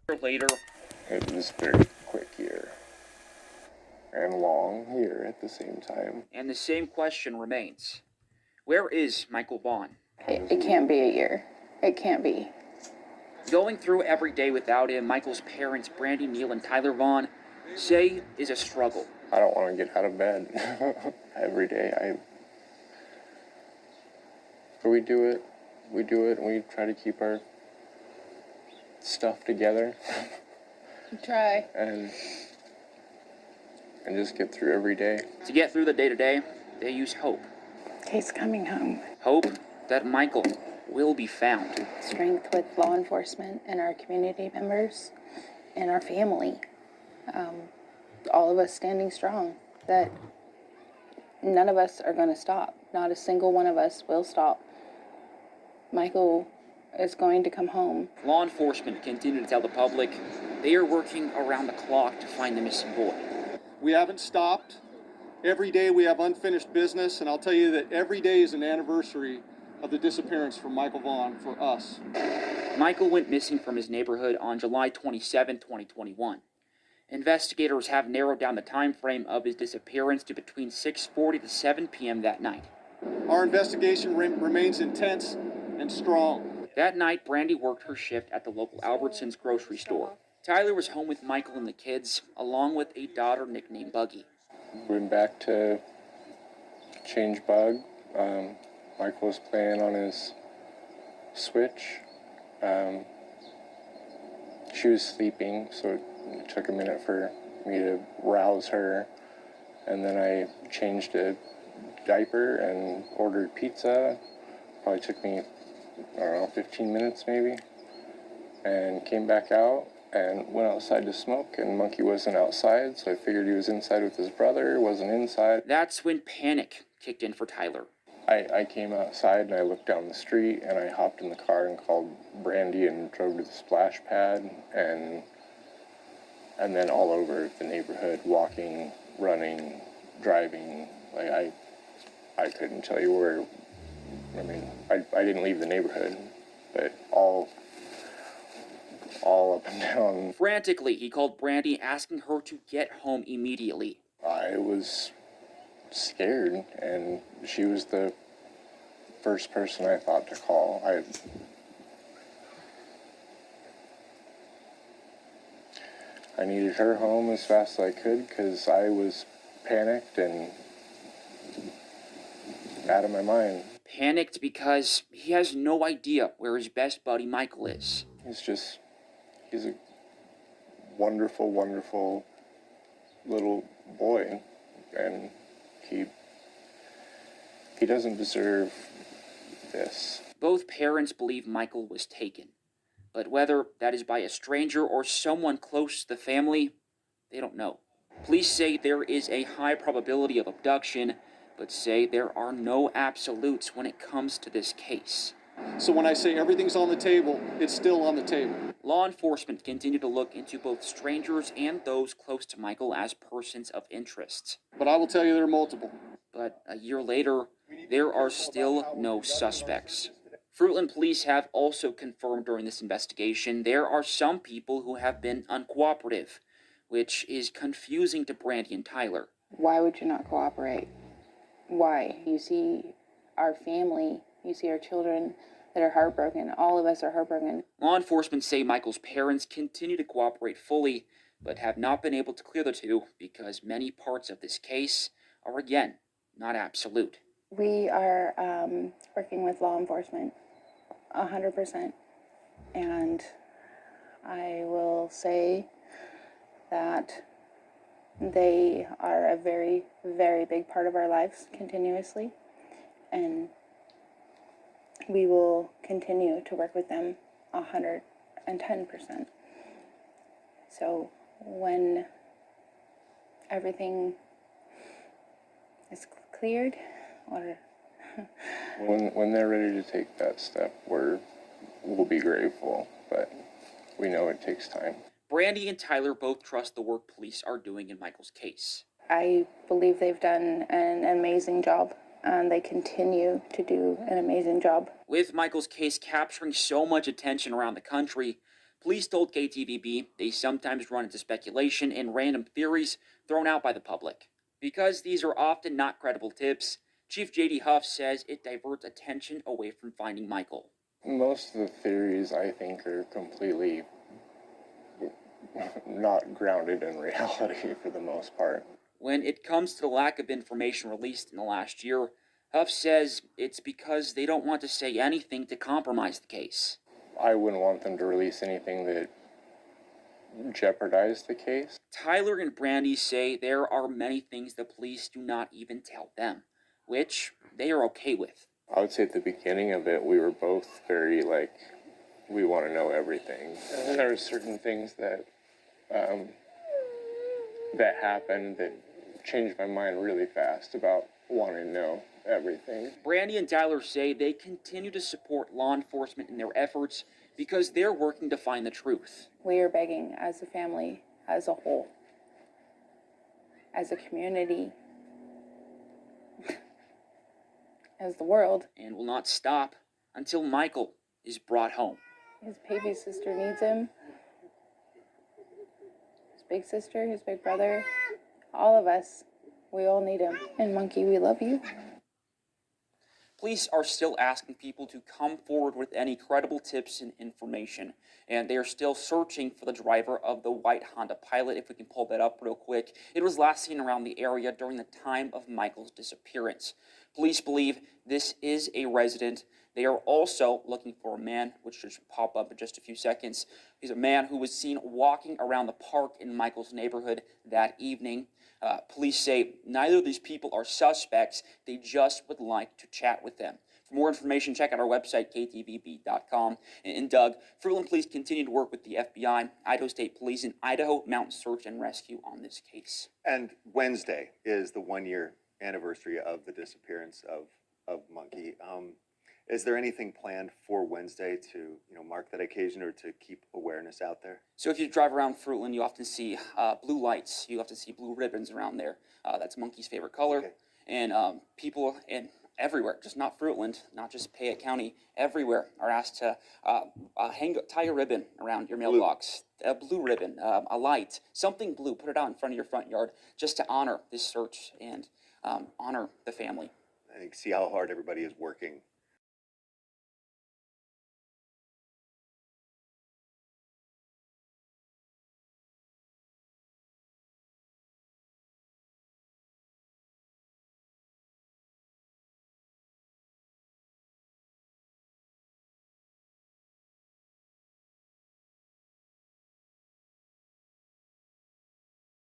Later, it was a very quick year and long year at the same time. and the same question remains. Where is Michael Vaughn? It can't be a year. It can't be. Going through every day without him, Michael's parents, Brandy, Neil, and Tyler Vaughn, say is a struggle. I don't want to get out of bed every day. But we do it, and we try to keep our stuff together. We try. And just get through every day. To get through the day-to-day, they use hope. He's coming home. Hope that Michael will be found. Strength with law enforcement and our community members and our family. All of us standing strong. That none of us are going to stop. Not a single one of us will stop. Michael is going to come home. Law enforcement continue to tell the public they are working around the clock to find the missing boy. We haven't stopped. Every day we have unfinished business, and I'll tell you that every day is an anniversary of the disappearance from Michael Vaughn for us. Michael went missing from his neighborhood on July 27, 2021. Investigators have narrowed down the time frame of his disappearance to between 6:40 to 7 p.m. that night. Our investigation remains intense and strong. That night, Brandy worked her shift at the local Albertsons grocery store. Tyler was home with Michael and the kids, along with a daughter nicknamed Buggy. Went back to change bug. Michael was playing on his Switch. She was sleeping, so it took a minute for me to rouse her. And then I changed a diaper and ordered pizza. Probably took me, 15 minutes maybe. And came back out and went outside to smoke, and Monkey wasn't outside, so I figured he was inside with his brother, wasn't inside. That's when panic kicked in for Tyler. I came outside and I looked down the street and I hopped in the car and called Brandy and drove to the splash pad and then all over the neighborhood, walking, running, driving. Like I couldn't tell you where. I mean, I didn't leave the neighborhood, but all up and down. Frantically, he called Brandy, asking her to get home immediately. I was scared, and she was the first person I thought to call. I needed her home as fast as I could because I was panicked and out of my mind. Panicked because he has no idea where his best buddy Michael is. He's a wonderful, wonderful little boy, and he doesn't deserve this. Both parents believe Michael was taken, but whether that is by a stranger or someone close to the family, they don't know. Police say there is a high probability of abduction, but say there are no absolutes when it comes to this case. So when I say everything's on the table, it's still on the table. Law enforcement continue to look into both strangers and those close to Michael as persons of interest. But I will tell you there are multiple. But a year later, there are still no suspects. Fruitland police have also confirmed during this investigation there are some people who have been uncooperative, which is confusing to Brandy and Tyler. Why would you not cooperate? Why? You see our family, you see our children that are heartbroken. All of us are heartbroken. Law enforcement say Michael's parents continue to cooperate fully, but have not been able to clear the two because many parts of this case are, again, not absolute. We are working with law enforcement 100%. And I will say that they are a very, very big part of our lives continuously. And we will continue to work with them 110%. So when everything is cleared, or when they're ready to take that step, we'll be grateful, but we know it takes time. Brandy and Tyler both trust the work police are doing in Michael's case. I believe they've done an amazing job, and they continue to do an amazing job. With Michael's case capturing so much attention around the country, Police told KTVB they sometimes run into speculation and random theories thrown out by the public. Because these are often not credible tips, Chief J.D. Huff says it diverts attention away from finding Michael. Most of the theories, I think, are completely not grounded in reality for the most part. When it comes to the lack of information released in the last year, Huff says it's because they don't want to say anything to compromise the case. I wouldn't want them to release anything that jeopardized the case. Tyler and Brandy say there are many things the police do not even tell them, which they are okay with. I would say at the beginning of it, we were both very we want to know everything. And then there were certain things that that happened that changed my mind really fast about wanting to know everything. Brandy and Tyler say they continue to support law enforcement in their efforts because they're working to find the truth. We are begging as a family, as a whole, as a community, as the world. And will not stop until Michael is brought home. His baby sister needs him. His big sister, his big brother, all of us, we all need him. And Monkey, we love you. Police are still asking people to come forward with any credible tips and information, and they are still searching for the driver of the white Honda Pilot. If we can pull that up real quick, it was last seen around the area during the time of Michael's disappearance. Police believe this is a resident. They are also looking for a man, which should pop up in just a few seconds. He's a man who was seen walking around the park in Michael's neighborhood that evening. Police say neither of these people are suspects. They just would like to chat with them. For more information, check out our website, ktvb.com. And Doug, Fruitland Police continue to work with the FBI, Idaho State Police, and Idaho Mountain Search and Rescue on this case. And Wednesday is the 1-year anniversary of the disappearance of Monkey. Is there anything planned for Wednesday to mark that occasion or to keep awareness out there? So if you drive around Fruitland, you often see blue lights. You often see blue ribbons around there. That's Monkey's favorite color. Okay. And people everywhere, just not Fruitland, not just Payette County, everywhere are asked to tie a ribbon around your mailbox. A blue ribbon, a light, something blue. Put it out in front of your front yard just to honor this search and honor the family. I think see how hard everybody is working